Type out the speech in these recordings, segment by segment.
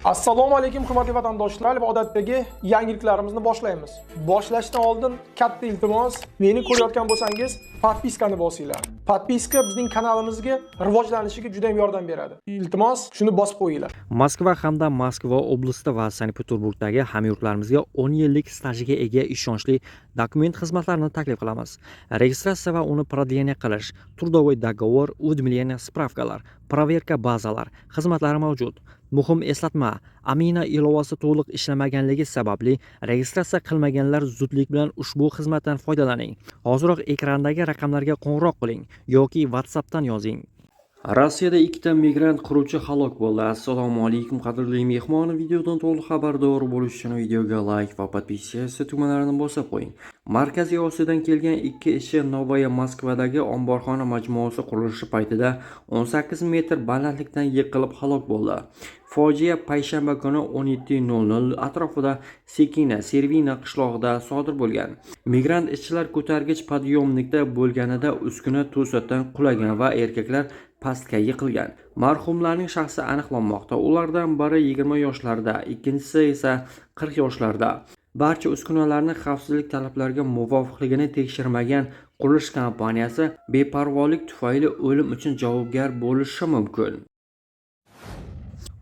Assalomu alaykum hurmatli vatandoshlar va odatdagi yangiliklarimizni boshlaymiz. Boshlashdan oldin katta iltimos, meni ko'rayotgan bo'lsangiz, podpiskani bosinglar. Podpiska bizning kanalimizga rivojlanishiga juda ham yordam beradi. Iltimos, shuni bosib qo'yinglar. Moskva hamda Moskva oblasti va Sankt-Peterburgdagi hamyurtlarimizga 10 yillik stajiga ega ishonchli dokument xizmatlarini taklif qilamiz. Registratsiya va uni продление qilish, трудовой договор, уведомление, spravkalar, проверка bazalar xizmatlari mavjud. Muhim eslatma: Amina ilovasi to'liq ishlamaganligi sababli registratsiya qilmaganlar zudlik bilan ushbu xizmatdan foydalaning. Hoziroq ekrandagi raqamlarga qo'ng'iroq qiling yoki WhatsAppdan yozing. Rossiyada ikkita migrant quruvchi halok bo'ldi. Assalomu alaykum qadrli mehmon, videodan to'liq xabardor bo'lish uchun videoga like va podpiska tugmalarini bosib qo'ying. Markaziy Osiyodan kelgan ikki kishi Novaya Moskvadagi omborxona majmuasi qurilishi paytida 18 metr balandlikdan yiqilib halok bo'ldi. Fojia payshanba kuni 17:00 atrofida Sekina Servina qishlog'ida sodir bo'lgan. Migrant ishchilar ko'targich podyomnikda bo'lganida uskuna to'satdan qulagan va erkaklar pastga yiqilgan. Marhumlarning shaxsi aniqlanmoqda. Ulardan biri 20 yoshlarda, ikkinchisi esa 40 yoshlarda. Barcha uskunalarning xavfsizlik talablariga muvofiqligini tekshirmagan qurilish kompaniyasi beparvolik tufayli o'lim uchun javobgar bo'lishi mumkin.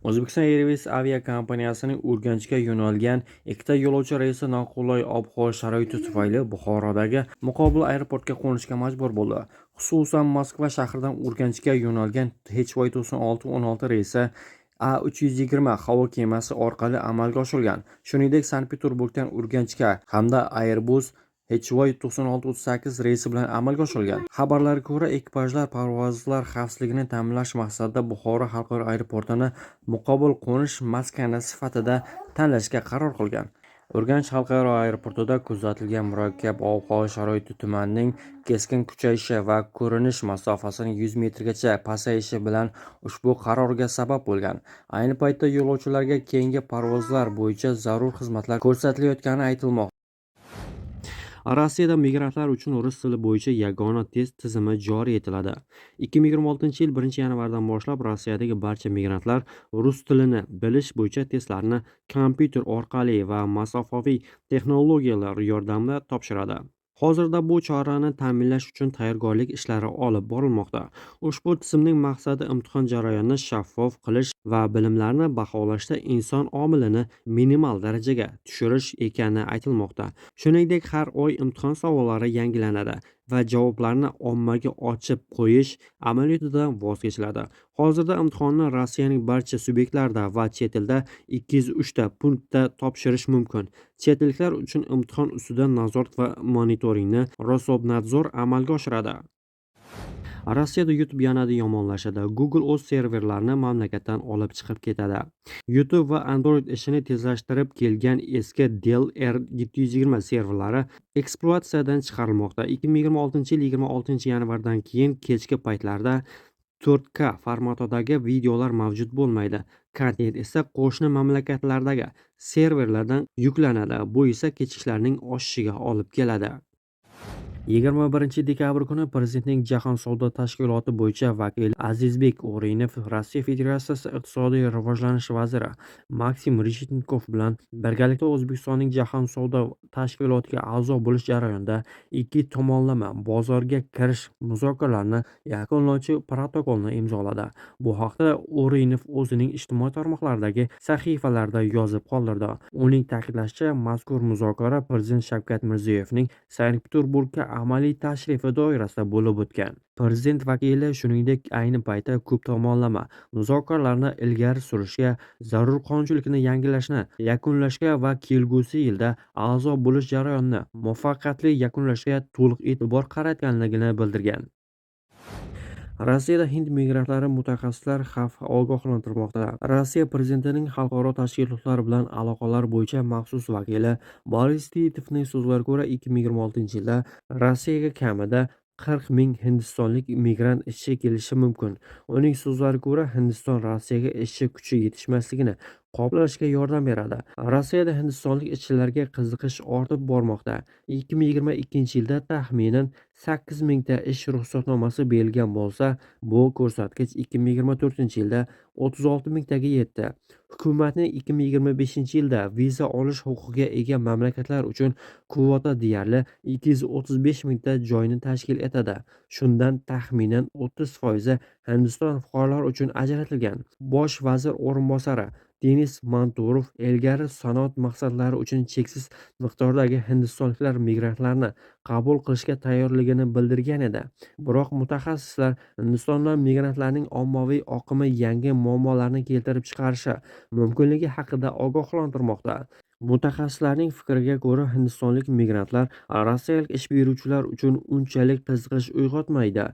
O'zbekiston Airways aviakompaniyasining Urganchga yo'nalgan ikkita yo'lovchi reysi noqulay ob-havo sharoiti tufayli Buxorodagi muqobil aeroportga qo'nishga majbur bo'ldi. Xususan, Moskva shahridan Urganchga yo'nalgan HY 9616 reysi A320 havo kemasi orqali amalga oshirilgan. Shuningdek, Sankt-Peterburgdan Urganchga hamda Airbus HY 9638 reysi bilan amalga oshirilgan. Xabarlarga ko'ra, ekipajlar parvozlar xavfsizligini ta'minlash maqsadida Buxoro xalqaro aeroportini muqobil qo'nish maskani sifatida tanlashga qaror qilgan. Urganch xalqaro aeroportida kuzatilgan murakkab ob-havo sharoiti tumanning keskin kuchayishi va ko'rinish masofasining 100 metrgacha pasayishi bilan ushbu qarorga sabab bo'lgan. Ayni paytda yo'lovchilarga keyingi parvozlar bo'yicha zarur xizmatlar ko'rsatilayotgani aytilmoqda. Rossiyada migrantlar uchun rus tili bo'yicha yagona test tizimi joriy etiladi. 2026-yil 1-yanvardan boshlab Rossiyadagi barcha migrantlar rus tilini bilish bo'yicha testlarni kompyuter orqali va masofaviy texnologiyalar yordamida topshiradi. Hozirda bu chorani ta'minlash uchun tayyorgarlik ishlari olib borilmoqda. Ushbu tizimning maqsadi imtihon jarayonini shaffof qilish va bilimlarni baholashda inson omilini minimal darajaga tushirish ekani aytilmoqda. Shuningdek, har oy imtihon savollari yangilanadi va javoblarni ommaga ochib qo'yish amaliyotidan voz kechiladi. Hozirda imtihonni Rossiyaning barcha subyektlarida va chet elda 203 ta punktda topshirish mumkin. Chet elliklar uchun imtihon ustidan nazorat va monitoringni Rosobnadzor amalga oshiradi. Rossiyada YouTube yanada yomonlashadi. Google o'z serverlarini mamlakatdan olib chiqib ketadi. YouTube va Android ishini tezlashtirib kelgan eski Dell R720 serverlari ekspluatatsiyadan chiqarilmoqda. 2026-yil 26-yanvardan keyin kechki paytlarda 4K formatidagi videolar mavjud bo'lmaydi. Kontent esa qo'shni mamlakatlardagi serverlardan yuklanadi. Bu esa kechikishlarning oshishiga olib keladi. 21-dekabr kuni Prezidentning Jahon savdo tashkiloti bo'yicha vakili Azizbek O'rinov Rossiya Federatsiyasi iqtisodiy rivojlanish vaziri Maksim Reshetnikov bilan birgalikda O'zbekistonning Jahon savdo tashkilotiga a'zo bo'lish jarayonida ikki tomonlama bozorga kirish muzokaralarini yakunlovchi protokolni imzoladi. Bu haqda O'rinov o'zining ijtimoiy tarmoqlardagi sahifalarida yozib qoldirdi. Uning ta'kidlashicha, mazkur muzokara Prezident Shavkat Mirziyoyevning Sankt-Peterburgga amaliy tashrifi doirasida bo'lib o'tgan. Prezident vakili shuningdek ayni paytda ko'p tomonlama muzokaralarni ilgari surishga, zarur qonunchilikni yangilashni yakunlashga va kelgusi yilda a'zo bo'lish jarayonini muvaffaqiyatli yakunlashga to'liq e'tibor qaratganligini bildirgan. Rossiyada hind migrantlari mutaxassislar xavf ogohlantirmoqda. Rossiya prezidentining xalqaro tashkilotlar bilan aloqalar bo'yicha maxsus vakili Boris Titovning so'zlariga ko'ra, 2026-yilda Rossiyaga kamida 40 ming hindistonlik migrant ishchi kelishi mumkin. Uning so'zlariga ko'ra, Hindiston Rossiyaga ishchi kuchi yetishmasligini, qoplanishga yordam beradi. Rossiyada hindistonlik ishchilarga qiziqish ortib bormoqda. 2022-yilda taxminan 8 mingta ish ruxsatnomasi berilgan bo'lsa, bu ko'rsatkich 2024-yilda 36 mingtaga yetdi. Hukumatning 2025-yilda viza olish huquqiga ega mamlakatlar uchun kvota deyarli 235 mingta joyni tashkil etadi. Shundan taxminan 30% Hindiston fuqarolari uchun ajratilgan. Bosh vazir o'rinbosari Denis Manturov ilgari sanoat maqsadlari uchun cheksiz miqdordagi hindistonliklar migrantlarni qabul qilishga tayyorligini bildirgan edi. Biroq mutaxassislar Hindistondan migrantlarning ommaviy oqimi yangi muammolarni keltirib chiqarishi mumkinligi haqida ogohlantirmoqda. Mutaxassislarning fikriga ko'ra, hindistonlik migrantlar rossiyalik ish beruvchilar uchun unchalik qiziqish uyg'otmaydi.